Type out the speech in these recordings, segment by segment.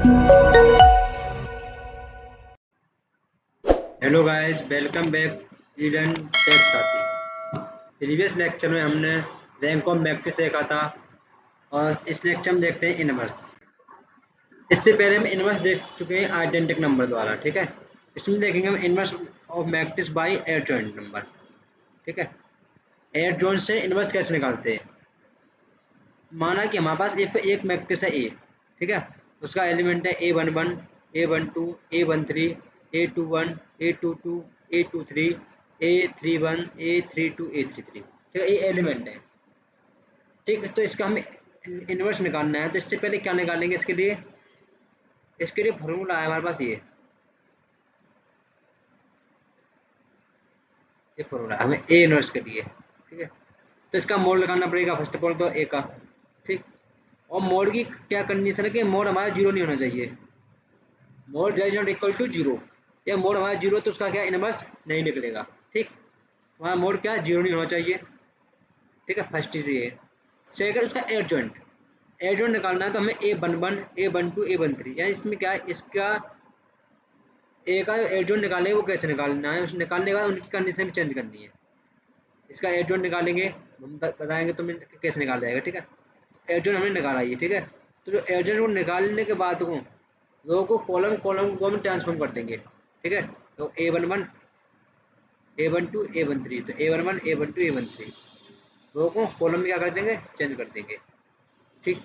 Hello guys, welcome back Eden tech Saathi. Previous lecture में हमने rank of matrix देखा था और इस लेक्चर में देखते हैं इनवर्स। इससे पहले हम इनवर्स देख चुके हैं आइडेंटिक नंबर द्वारा, ठीक है। इसमें देखेंगे हम inverse of matrix bye adjoint number, ठीक है। एडजॉइंट से इनवर्स कैसे निकालते हैं। माना कि हमारे पास इफ एक मैट्रिक्स है ए, ठीक है। उसका एलिमेंट है A11, A12, A13, A21, A22, A23, A31, A32, A33, ठीक है। ये एलिमेंट है, ठीक है। तो इसका हमें इनवर्स निकालना है। तो इससे पहले क्या निकालेंगे, इसके लिए फॉर्मूला है हमारे पास। ये फॉर्मूला हमें ए इनवर्स के लिए, ठीक है। तो इसका मोड लगाना पड़ेगा फर्स्ट ऑफ ऑल तो ए का, ठीक। और मोड की क्या कंडीशन है कि मोड हमारा जीरो नहीं होना चाहिए। Mod is not equal to zero. या मोड हमारा जीरो तो उसका क्या इनवर्स नहीं निकलेगा, ठीक। हमारा मोड क्या जीरो नहीं होना चाहिए, ठीक है। फर्स्ट चीज ये। सेकंड उसका एडजॉइंट। एडजॉइंट निकालना है तो हमें A11, A12, A13, यानी इसमें क्या है, इसका ए का एडजॉइंट निकालना है। वो कैसे निकालना है, उस निकालने के बाद उनकी कंडीशन भी चेंज करनी है। इसका एडजॉइंट निकालेंगे, हम बताएंगे तुम्हें कैसे निकाला जाएगा, ठीक है। एडजॉइंट हमने निकाला ये, ठीक है। तो जो एडजॉइंट को निकालने के बाद को रो को कॉलम कॉलम को हम ट्रांसफॉर्म कर देंगे, ठीक है। तो A11, A12, A13, तो A11, A12, A13 रो को कॉलम में क्या कर देंगे, चेंज कर देंगे, ठीक।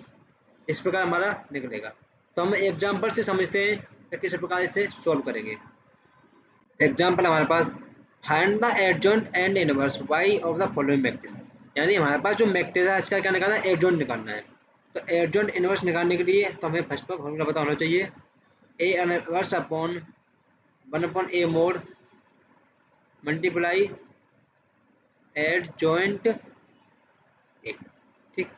इस प्रकार हमारा निकलेगा। तो हम एग्जाम्पल से समझते हैं कि किस प्रकार इसे सॉल्व करेंगे। एग्जाम्पल हमारे पास, find the adjoint and inverse Y of the following matrix. यानी हमारे पास जो मैट्रिक्स है इसका क्या निकालना है, एडजॉइंट निकालना है। तो एडजॉइंट इनवर्स निकालने के लिए तो हमें फर्स्ट पर फॉर्मूला पता होना चाहिए, A inverse upon 1/a mode multiply adjoint A, ठीक,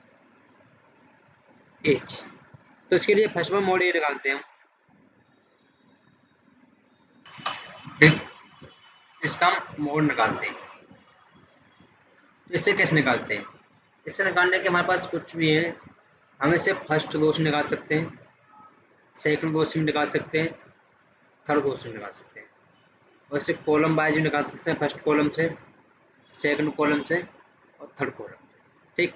एच। तो इसके लिए फर्स्ट पर मोड ए निकालते हैं हम, ठीक। इसका हम मोड निकालते हैं। तो इससे कैसे निकालते हैं, इससे निकालने के हमारे पास कुछ भी है। हम इसे फर्स्ट रो से निकाल सकते हैं, सेकंड रो से निकाल सकते हैं, थर्ड रो से निकाल सकते हैं। और इसे कॉलम वाइज भी निकाल सकते हैं, फर्स्ट कॉलम से, सेकंड कॉलम से और थर्ड कॉलम से, ठीक।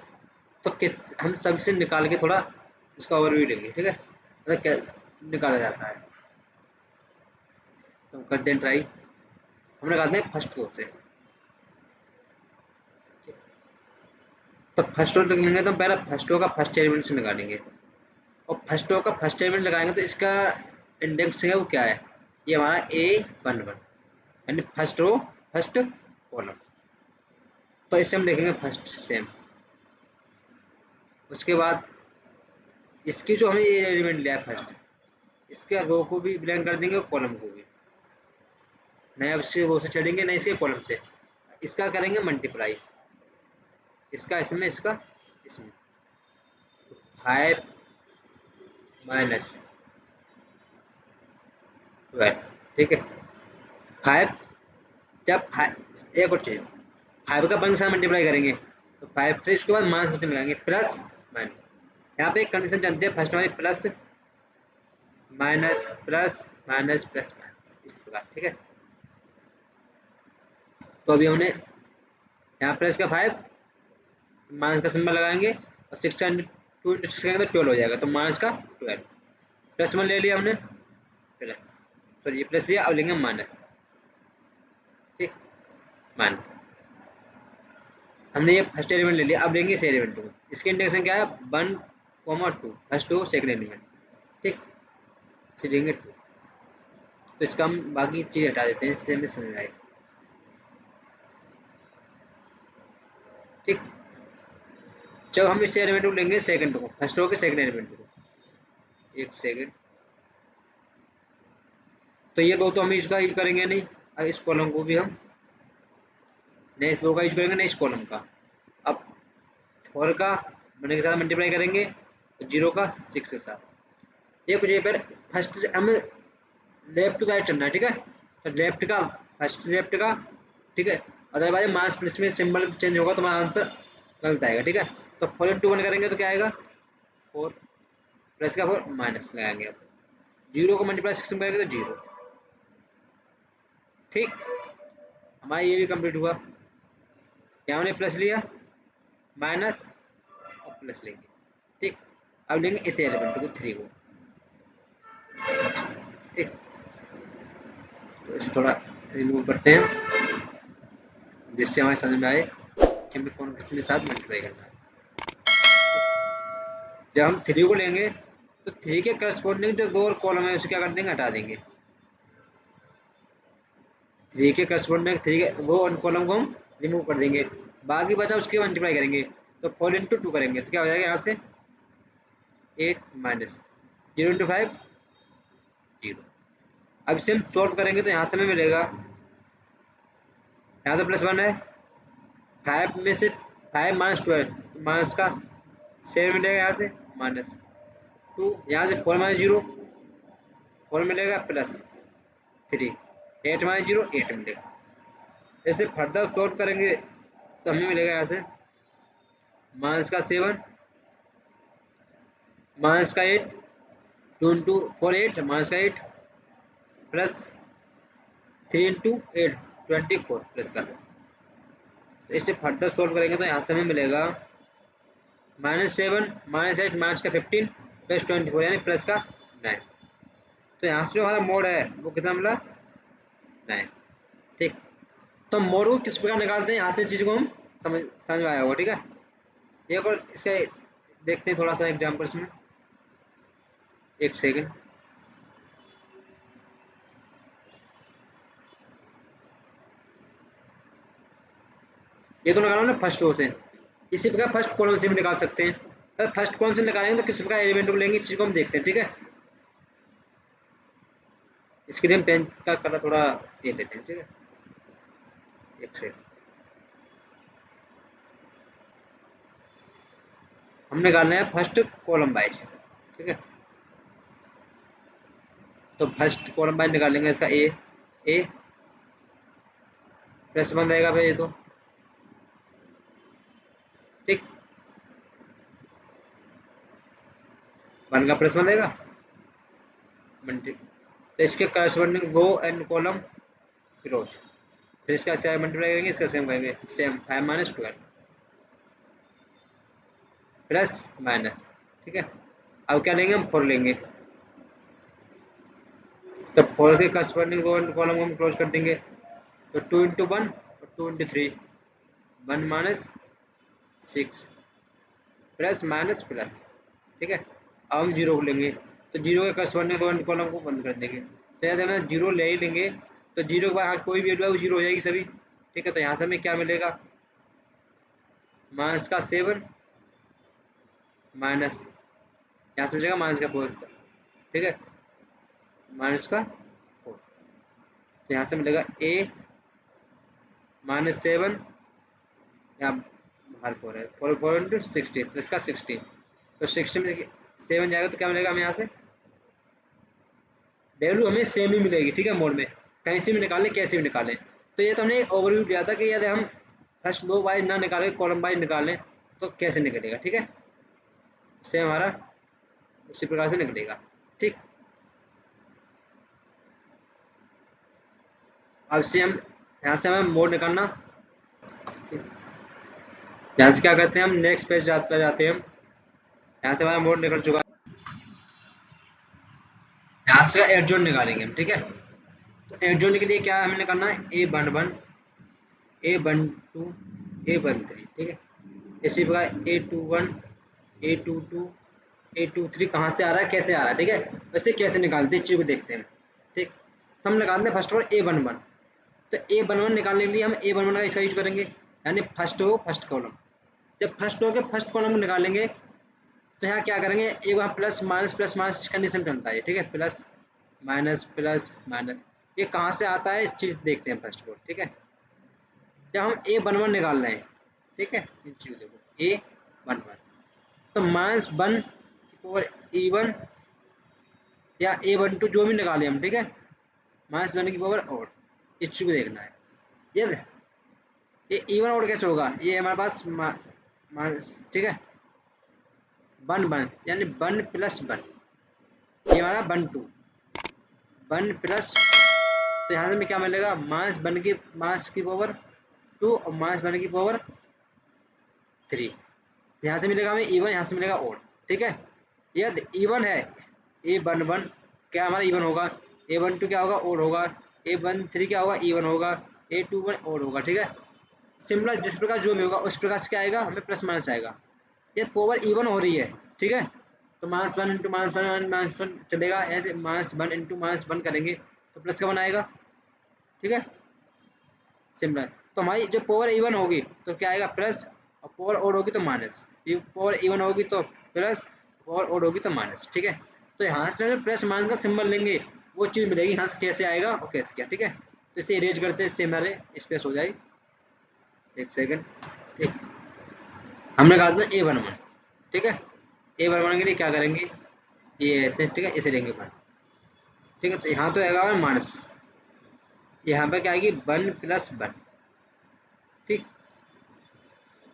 तो किस हम सबसे निकाल के थोड़ा इसका ओवरव्यू लेंगे, ठीक है। मतलब कैसे निकाला जाता है, तो करते हैं ट्राई। हम निकालते हैं फर्स्ट रो से। तो फर्स्ट रो निकालेंगे तो पहले फर्स्ट रो का फर्स्ट एलिमेंट से निकालेंगे। और फर्स्ट रो का फर्स्ट एलिमेंट लगाएंगे तो इसका इंडेक्स है वो क्या है, ये हमारा A11, यानी फर्स्ट रो फर्स्ट कॉलम। तो इसे हम लिखेंगे फर्स्ट सेम। उसके बाद इसकी जो हमें ये एलिमेंट लिया है फर्स्ट, इसके रो को भी ब्लैंक कर देंगे और कॉलम को भी। नया इसके रो से चढ़ेंगे, नए इसके कॉलम से। इसका करेंगे मल्टीप्लाई, इसका इसमें, इसका इसमें। 5 माइनस 12, ठीक है। 5 जब एक और चीज, 5 का 5 के साथ मल्टीप्लाई करेंगे तो 5, फिर इसके बाद माइनस सिस्टम लगाएंगे, प्लस माइनस। यहाँ पे एक कंडीशन जानते हैं, फर्स्ट हमारी plus minus plus minus plus minus, इस प्रकार, ठीक है। तो अभी हमने यहाँ प्लस का 5, माइनस का सिंबल लगाएंगे और 6 का 2 इंटू 6 करेंगे तो 12 हो जाएगा, तो माइनस का 12। प्लस वन ले लिया हमने, प्लस, सॉरी ये प्लस लिया, अब लेंगे माइनस, ठीक, माइनस। हमने ये फर्स्ट एलिमेंट ले लिया, अब लेंगे इस एलिमेंट को। इसके इंडेक्शन क्या है, 1, 2, फर्स्ट रो सेकंड एलिमेंट, ठीक। इसे लेंगे 2। तो इसका हम बाकी चीज हटा देते हैं, इससे हमें समझ आए, ठीक। जब हम इस एलिमेंट को लेंगे सेकंड को, फर्स्ट रो के सेकंड एलिमेंट को, एक सेकंड। तो ये दो तो हम इसका यूज करेंगे नहीं। अब इस कॉलम को भी हम नए इस दो का यूज करेंगे, नए इस कॉलम का। अब 4 का बनने के साथ मल्टीप्लाई करेंगे और 0 का 6 के साथ। ये कुछ ये पर फर्स्ट से हमें लेफ्ट टू राइट चलना है, ठीक है। तो लेफ्ट का फर्स्ट, लेफ्ट का, ठीक है। अदरवाइज मास प्लस में सिंबल चेंज होगा तो हमारा आंसर गलत आएगा, ठीक है। तो 4 into 1 करेंगे तो क्या आएगा, 4 प्लस का 4 माइनस लगाएंगे। अब जीरो को मल्टीप्लाई 6 में करेंगे तो 0। ठीक, हमारा ये भी कंप्लीट हुआ। यहाँ हमने प्लस लिया, माइनस और प्लस लेंगे। ठीक, अब लेंगे इस एलिमेंट को 3 को। ठीक, तो इसे थोड़ा रिमूव करते हैं जिससे हमारे समझ में आए कि हमें कौन किसके साथ मल्टीप्लाई करना है। जब हम 3 को लेंगे तो 3 के करस्पॉन्डिंग जो 2 और कॉलम है उसे क्या कर देंगे, हटा देंगे। 3 के करस्पॉन्डिंग 3 के 2 और कॉलम को हम रिमूव कर देंगे, बाकी बचा उसके मल्टीप्लाई करेंगे। तो 4 इंटू 2 करेंगे तो क्या हो जाएगा यहाँ से 8 माइनस 0 इंटू 5 0। अब इसे हम सॉल्व करेंगे तो यहाँ से हमें मिलेगा, यहाँ तो प्लस 1 है, 5 में से 5 माइनस 12 माइनस का 7 मिलेगा, यहाँ से माइनस 2, यहाँ से 4 माइनस 0 4 मिलेगा, प्लस 3 8 माइनस 0 8 मिलेगा। ऐसे फर्दर सॉल्व करेंगे तो हमें मिलेगा यहाँ से माइनस का 7 माइनस का 8 2 इंटू 4 8 माइनस का 8 प्लस 3 इंटू 8 24 प्लस का। तो इसे फर्दर सॉल्व करेंगे तो यहाँ से हमें मिलेगा -7 -8 माइनस का 15 प्लस 24 यानी प्लस का 9। तो यहाँ से जो हमारा मोड है वो कितना मिला 9। ठीक, तो मोड को किस प्रकार निकालते हैं यहाँ से चीज़ को हम समझ में आया होगा। ठीक है, एक और इसका देखते हैं थोड़ा सा एग्जाम्पल्स में, एक सेकेंड। ये तो निकालो ना फर्स्ट रो से, इसी प्रकार फर्स्ट कॉलम से भी निकाल सकते हैं। अगर फर्स्ट कॉलम से निकालेंगे तो किस प्रकार एलिमेंट को लेंगे इस चीज को हम देखते हैं। ठीक है, इसके लिए हम पेन का कलर थोड़ा ये लेते हैं। ठीक है, एक सेकंड, हम निकालना है फर्स्ट कॉलम वाइज। ठीक है, तो फर्स्ट कॉलम वाइज निकालेंगे इसका ए प्लस 1 रहेगा भाई ये तो। ठीक, 1 का प्लस 1 रहेगा तो इसके corresponding row and column close, फिर इसका सेम मल्टीप्लाई करेंगे, इसका सेम करेंगे, सेम 5 माइनस 12 प्लस माइनस। ठीक है, अब क्या लेंगे हम 4 लेंगे, तो 4 के करस्पॉन्डिंग रो एंड कॉलम को हम क्लोज कर देंगे। तो 2 इंटू 1 और 2 into 3 1 minus 6 plus minus plus. ठीक है, अब हम 0 को लेंगे तो 0 के करस्पॉन्डिंग रो एंड कॉलम को बंद कर देंगे। तो यदि हमें 0 ले ही लेंगे तो 0 के बाद कोई भी वैल्यू है वो 0 हो जाएगी सभी। ठीक है, तो यहाँ से हमें क्या मिलेगा माइनस का 7 माइनस, यहाँ से मिलेगा माइनस का 4। ठीक है, माइनस का 4, तो यहाँ से मिलेगा a -7 यहाँ बाहर 4 है, 4 इंटू 16 प्लस का 16, तो 16 में 7 जाएगा तो क्या मिलेगा हमें यहाँ से वैल्यू हमें सेम ही मिलेगी। ठीक है, मोड में कहीं से भी निकालें कैसे भी निकालें। तो ये तो हमने एक ओवरव्यू दिया था कि यदि हम फर्स्ट रो वाइज ना निकालें कॉलम वाइज निकालें तो कैसे निकलेगा। ठीक है, सेम हमारा उसी प्रकार से निकलेगा। ठीक, अब से हम यहाँ से हमें मोड निकालना, यहाँ से क्या करते हैं हम नेक्स्ट पेज जाते हैं। हम यहाँ से हमारा मोड निकल चुका है, यहाँ से एड जोन निकालेंगे हम। ठीक है, तो एड जोन के लिए क्या हमें निकालना है A11 A12 A13। ठीक है, इसी प्रकार A21 A22 A23 कहाँ से आ रहा है कैसे आ रहा है। ठीक है, वैसे कैसे निकालते हैं इस चीज को देखते हैं। ठीक, तो हम निकालते हैं फर्स्ट ऑफ ऑल A11, तो A11 निकालने के लिए हम A11 का इसका यूज करेंगे, यानी फर्स्ट रो फर्स्ट कॉलम। जब फर्स्ट रो के फर्स्ट कॉलम को निकालेंगे तो यहाँ क्या करेंगे एक बार प्लस माइनस कंडीशन चलता है। ठीक है, प्लस माइनस ये कहाँ से आता है इस चीज देखते हैं फर्स्ट ऑफ। ठीक है, जब हम A11 निकाल रहे हैं, ठीक है, इन चीज देखो A11 तो -1 और E1 या A12 जो भी निकाले हम। ठीक है, -1 की पावर और इस चीज को देखना है। ये E1 और कैसे होगा, ये हमारे पास माइनस। ठीक है, 1 यानी 1 + 1 ये हमारा 1 2 वन प्लस, तो यहाँ से हमें क्या मिलेगा, मास की पावर 2 और मास वन की पावर 3। यहाँ से मिलेगा हमें इवन, यहाँ से मिलेगा ओड। ठीक है, यदि इवन है A11 क्या हमारा इवन होगा, A12 क्या होगा, ओड होगा, A13 क्या होगा, इवन होगा, A21 ओड होगा। ठीक है, सिमिलर जिस प्रकार जो भी होगा उस प्रकार से क्या आएगा, हमें प्लस माइनस आएगा। ये पावर इवन हो रही है। ठीक है, तो minus one into minus one चलेगा, ऐसे minus one into minus one करेंगे तो प्लस का वन आएगा। ठीक है, सिमिलर, तो हमारी जो पावर इवन होगी तो क्या आएगा प्लस, और पावर ओड होगी तो माइनस। पावर इवन होगी तो प्लस, पावर ओड होगी तो माइनस। ठीक है, तो यहाँ से हमें प्लस माइनस का सिंबल लेंगे, वो चीज़ मिलेगी यहाँ से कैसे आएगा और कैसे क्या। ठीक है, तो इसे इरेज करते हैं, इससे हमारे स्पेस हो जाएगी। एक सेकंड, ठीक, हमने कहा था A11। ठीक है, A11 के लिए क्या करेंगे, ये ऐसे, ठीक है, इसे लेंगे वन। ठीक है, तो यहाँ तो आएगा माइनस, यहाँ पे क्या आएगी वन प्लस वन। ठीक,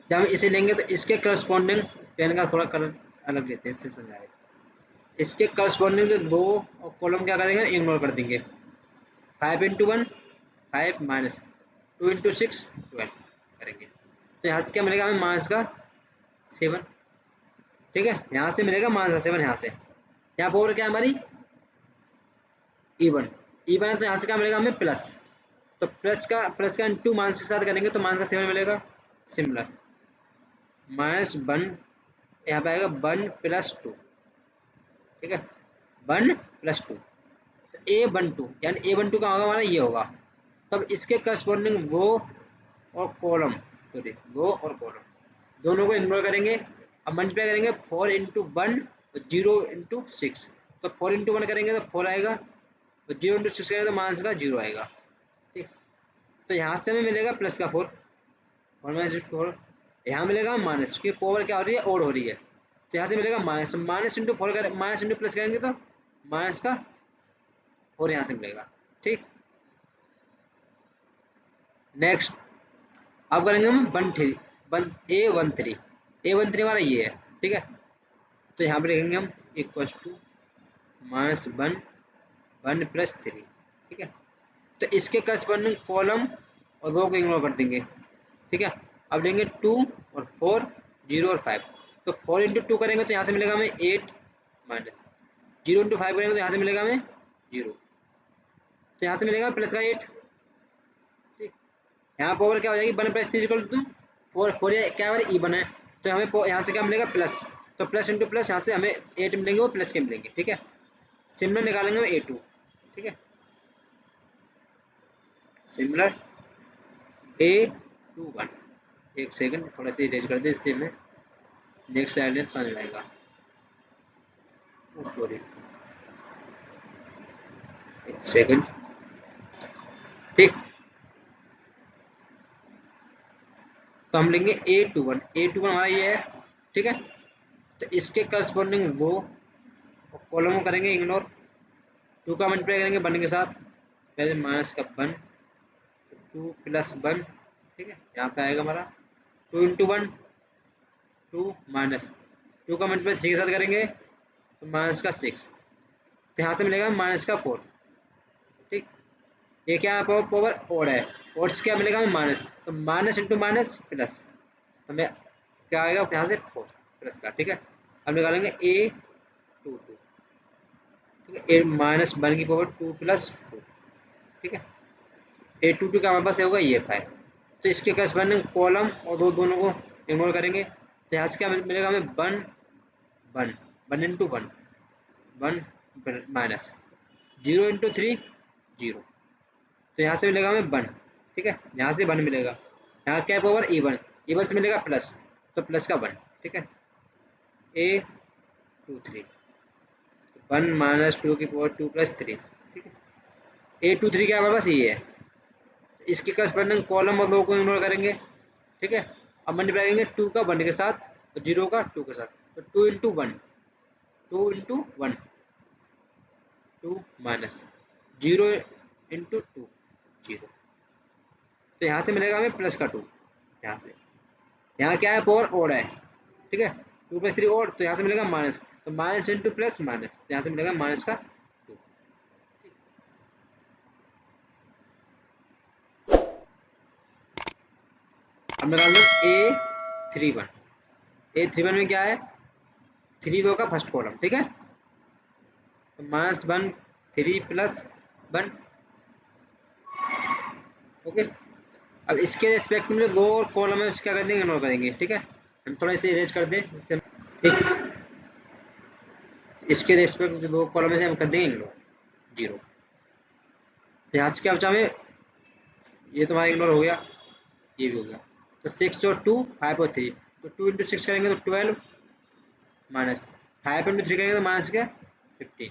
जब हम इसे लेंगे तो इसके करस्पॉन्डिंग, पेन का थोड़ा कलर अलग लेते हैं, इससे समझाएगा, इसके करस्पॉन्डिंग जो दो और कॉलम क्या करेंगे, इग्नोर कर देंगे। 5 into one 5 minus 2 into six 12 करेंगे, तो यहाँ से क्या मिलेगा हमें, माइनस का 7। ठीक है, यहाँ से मिलेगा माइनस का 7, यहाँ से, यहाँ पर क्या है हमारी इवन, इवन है तो यहाँ से क्या मिलेगा हमें प्लस, तो प्लस का इंटू माइनस के साथ करेंगे तो माइनस का 7 मिलेगा। सिमिलर, माइनस वन, यहाँ पे आएगा वन प्लस टू। ठीक है, वन प्लस टू, तो A12 यानी A12 का होगा हमारा ये होगा, तब इसके करस्पॉन्डिंग रो और कॉलम, सॉरी रो और कॉलम दोनों को इग्नोर करेंगे। अब मल्टीप्लाई करेंगे 4 इंटू वन और 0 इंटू सिक्स, तो 4 इंटू वन करेंगे तो 4 आएगा, तो 0 इंटू सिक्स करेंगे तो माइनस का 0 आएगा। ठीक, तो यहाँ से हमें मिलेगा प्लस का 4, 4 माइनस 4, यहाँ मिलेगा माइनस, क्योंकि पावर क्या हो रही है, ओड हो रही है, तो यहाँ से मिलेगा माइनस, माइनस इंटू फोर करें, माइनस इंटू प्लस करेंगे तो माइनस का 4 यहाँ से मिलेगा। ठीक, नेक्स्ट अब करेंगे हम A13 हमारा ये है। ठीक है, तो यहाँ पे लिखेंगे हम equal to minus one one plus three. ठीक है, तो इसके करस्पॉन्डिंग कॉलम और रो को इग्नोर कर देंगे। ठीक है, अब लेंगे 2 और 4 0 और 5, तो 4 इंटू टू करेंगे तो यहाँ से मिलेगा हमें 8 माइनस 0 इंटू 5 करेंगे तो यहाँ से मिलेगा हमें 0, तो यहाँ से मिलेगा प्लस का 8। ठीक, यहाँ पावर क्या हो जाएगी, one plus three equal to four, four क्या हमारे इवन है, तो हमें यहाँ से क्या मिलेगा प्लस, तो प्लस इंटू प्लस यहाँ से हमें 8 मिलेंगे, वो प्लस के मिलेंगे। ठीक है, सिमिलर निकालेंगे हम A2। ठीक है, सिमिलर A21, एक सेकंड थोड़ा सा इरेज कर दे, इससे हमें नेक्स्ट स्लाइड में समझ आएगा। सॉरी, एक सेकंड। ठीक, तो हम लेंगे A21 हमारा ये है। ठीक है, तो इसके करस्पॉन्डिंग वो कॉलम को करेंगे इग्नोर, 2 का मल्टीप्लाई करेंगे वन के साथ, पहले माइनस का वन, 2 प्लस वन। ठीक है, यहाँ पे आएगा हमारा 2 इंटू वन 2 माइनस 2 का मल्टीप्लाई थ्री के साथ करेंगे तो माइनस का 6, तो यहाँ से मिलेगा माइनस का 4। ठीक, ये क्या है पावर ओड है, ओड से क्या मिलेगा हमें माइनस, तो माइनस इंटू माइनस प्लस, तो हमें क्या आएगा यहाँ से 4 प्लस का। ठीक है, अब निकालेंगे A22। ठीक है, ए माइनस वन की पावर 2 प्लस 2। ठीक है, A22 का हमारे पास होगा ये 5, तो इसके करस्पॉन्डिंग कॉलम और दोनों को इग्नोर करेंगे, तो यहाँ से क्या मिलेगा हमें one one one into one one minus 0 into three 0, तो यहाँ से मिलेगा हमें वन। ठीक है, यहाँ से वन मिलेगा, यहाँ क्या पावर इवन, इवन से मिलेगा प्लस, तो प्लस का वन। ठीक है, A23 वन माइनस 2 की पावर 2 प्लस 3। ठीक है, A23 क्या हमारे पास ये है, इसके करस्पॉन्डिंग कॉलम और रो को इग्नोर करेंगे। ठीक है, अब मल्टीप्लाई करेंगे 2 का 1 के साथ और 0 का 2 के साथ, तो 2 into one 2 into one 2 minus 0 into two 0, तो यहाँ से मिलेगा हमें प्लस का 2। यहाँ से, यहाँ क्या है पावर ओड है। ठीक है, 2 प्लस 3 ओड, तो यहाँ से मिलेगा माइनस, तो माइनस इंटू प्लस माइनस, तो यहाँ से मिलेगा माइनस का 2। अब निकाल लो A31। A31 में क्या है, 3 2 का फर्स्ट कॉलम, ठीक है। तो -1 3 + 1, ओके। अब इसके रेस्पेक्ट में जो दो कॉलम है उसके क्या कर देंगे, इग्नोर करेंगे, ठीक है। हम थोड़ा इसे इरेज कर दें जिससे, ठीक, इसके रेस्पेक्ट जो दो कॉलम है हम कर देंगे इग्नोर, 0। तो यहाँ से क्या बचा हमें, ये तुम्हारा इग्नोर हो गया, ये भी हो गया। तो 6 और 2 5 और 3, तो 2 × 6 करेंगे तो 12 माइनस 5 × 3 करेंगे तो माइनस क्या 15।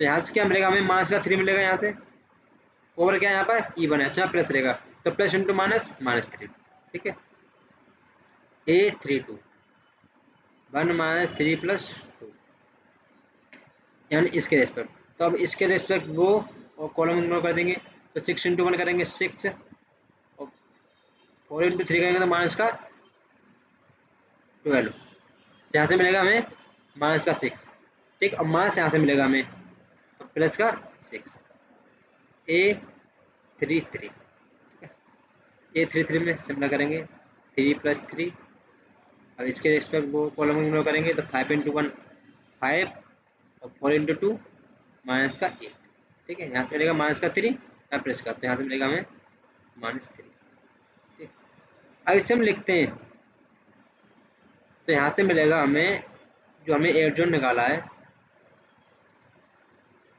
तो यहाँ से क्या मिलेगा हमें, माइनस का 3 मिलेगा, यहाँ से ओवर क्या यहाँ पर इवन है तो यहाँ प्लस रहेगा, तो प्लस इंटू माइनस -3, ठीक है। A32 1 - 3 + 2 यानी इसके रेस्पेक्ट। तो अब इसके रेस्पेक्ट वो और कॉलम इग्नोर कर देंगे, तो 6 × 1 करेंगे 6 और 4 × 3 करेंगे तो माइनस का 12, यहाँ से मिलेगा हमें माइनस का 6, ठीक। अब माइनस यहाँ से मिलेगा हमें तो प्लस का 6, A33, ठीक है। A33 में सिम्पल करेंगे 3 + 3। अब इसके रेस्पेक्ट वो कॉलम इग्नोर करेंगे तो 5 × 1 5 और 4 × 2 माइनस का 8, ठीक है। यहाँ से मिलेगा माइनस का 3 या प्लस का, तो यहाँ से मिलेगा हमें -3, ठीक। अब इसे हम लिखते हैं, तो यहाँ से मिलेगा हमें जो हमें एड जोन निकाला है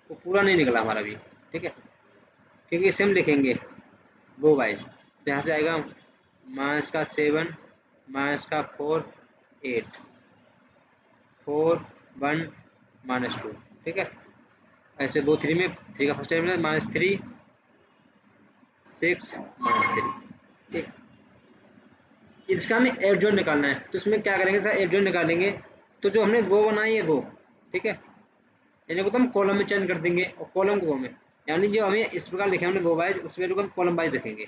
वो पूरा नहीं निकला हमारा भी, ठीक है, क्योंकि इसे हम लिखेंगे वो वाइज। तो यहाँ से आएगा माइनस का 7 माइनस का 4 8 4 1 -2, ठीक है। ऐसे 2 3 में 3 का फर्स्ट एलिमेंट -3 6 -3, ठीक। इसका हमें एड जोन निकालना है, तो इसमें क्या करेंगे सर, एड जोन निकालेंगे तो जो हमने वो बनाई है दो, ठीक है, इन्हें को तो हम कॉलम में चेंज कर देंगे और कॉलम को में, यानी जो हमें इस प्रकार लिखे हमने रो वाइज उस वैल्यू को हम कॉलम वाइज रखेंगे,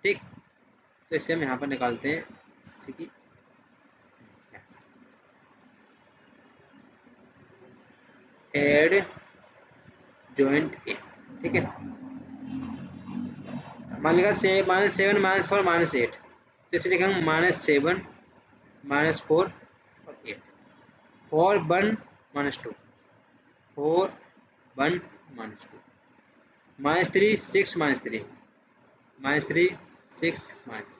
ठीक। तो इसे हम यहाँ पर निकालते हैं एड जॉइंट ए, ठीक है। मान लिखा -7 -4 -8, तो इसे लिखेंगे -7 -4 और 8 4 1 -2 4 1 -2 -3 6 -3 -3 6 -3,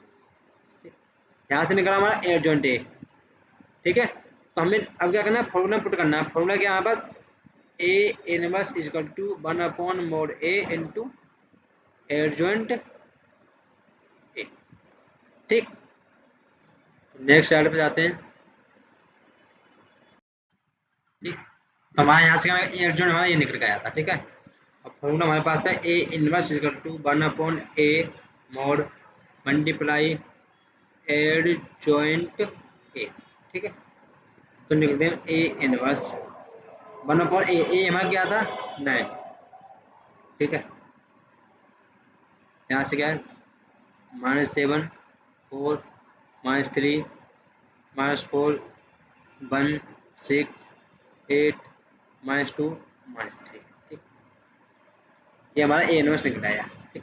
यहाँ से निकला हमारा एड जॉइंट ए, ठीक है। तो हमें अब क्या करना है, फॉर्मूला पुट करना है। फॉर्मूला क्या है हमारे पास, A inverse equal to 1/mod A into adjoint A, ठीक। नेक्स्ट स्लाइड पे जाते हैं, ठीक। तो हमारे यहाँ से एड जॉइंट हमारा ये निकल के आया था, ठीक है। अब फॉर्मूला हमारे पास है A inverse equal to 1/A mod multiply adjoint A, ठीक है। तो लिखते हैं A इनवर्स 1/A, ए हमारा क्या था 9, ठीक है। यहाँ से क्या है -7 4 -3 -4 1 6 8 -2 -3, ठीक। ये हमारा ए इनवर्स निकल आया, ठीक।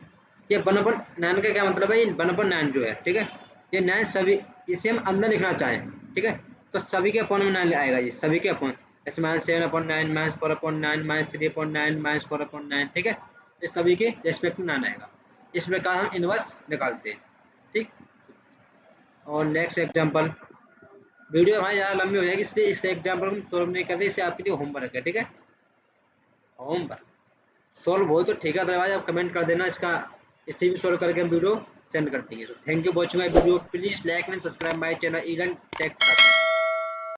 ये 1/9 का क्या मतलब है, ये 1/9 जो है, ठीक है, ये 9 सभी, इसे हम अंदर लिखना चाहें, ठीक है, तो सभी के अपॉन में 9 आएगा, ये सभी के अपॉन, जैसे -7/9 -4/9 -3/9 -4/9, ठीक है। ये सभी के रेस्पेक्ट में 9 आएगा। इस प्रकार हम इनवर्स निकालते हैं, ठीक। और नेक्स्ट एग्जांपल, वीडियो हमारी ज़्यादा लंबी हो जाएगी इसलिए इस एग्जांपल को हम सॉल्व नहीं करते, इसे आपके लिए होमवर्क है, ठीक है। होमवर्क सॉल्व हो तो ठीक है, अदरवाइज आप कमेंट कर देना इसका, इसे भी सॉल्व करके हम वीडियो सेंड करते हैं। So thank you watching my video, please like and subscribe my channel Elan take.